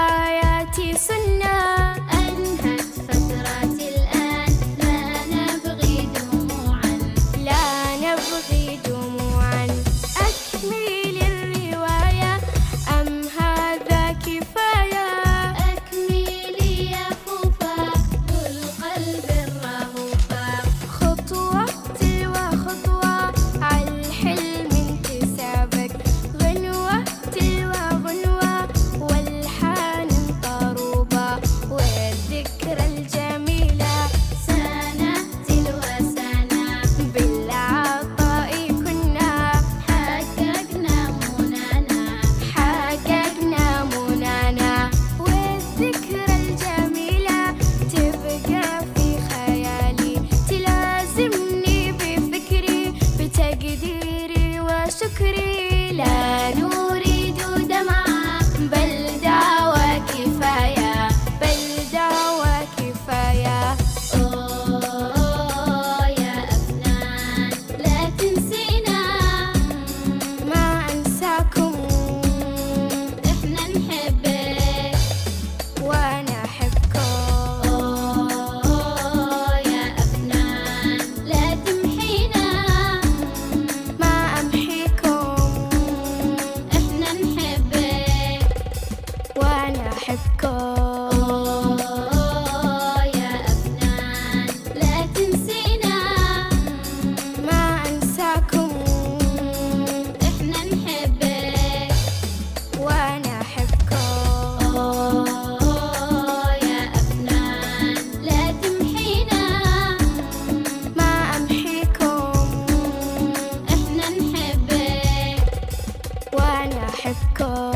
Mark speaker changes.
Speaker 1: حياتي سنة أنهت فتراتي الآن، لا نبغي دموعا، لا نبغي دموعا. أكمل الرواية أم هذا كفاية؟ أكملي يا خوفا ذو القلب الرهوفا، خطوة تلو خطوة عالحلم انتسابك، غنوة تلو غنوة والحان طروبة، والذكرى الجميلة سنة تلو سنة، بالعطاء كنا حققنا منانا، حققنا منانا. والذكرى الجميلة تبقى في خيالي، تلازمني بفكري بتقديري وشكري. لا نريد دمعة بل دعوى كفاية، بل دعوى كفاية. أوه يا أفنان لا تنسينا، ما أنساكم، إحنا نحبك وأنا أحبكم. أوه يا أفنان لا تمحينا، ما أمحيكم، إحنا نحبك وأنا أحبكم. أوه يا أفنان لا تنسينا، ما أنساكم، إحنا نحبك وأنا أحبكم. أوه يا أفنان لا تمحينا، ما أمحيكم، إحنا نحبك وأنا أحبكم.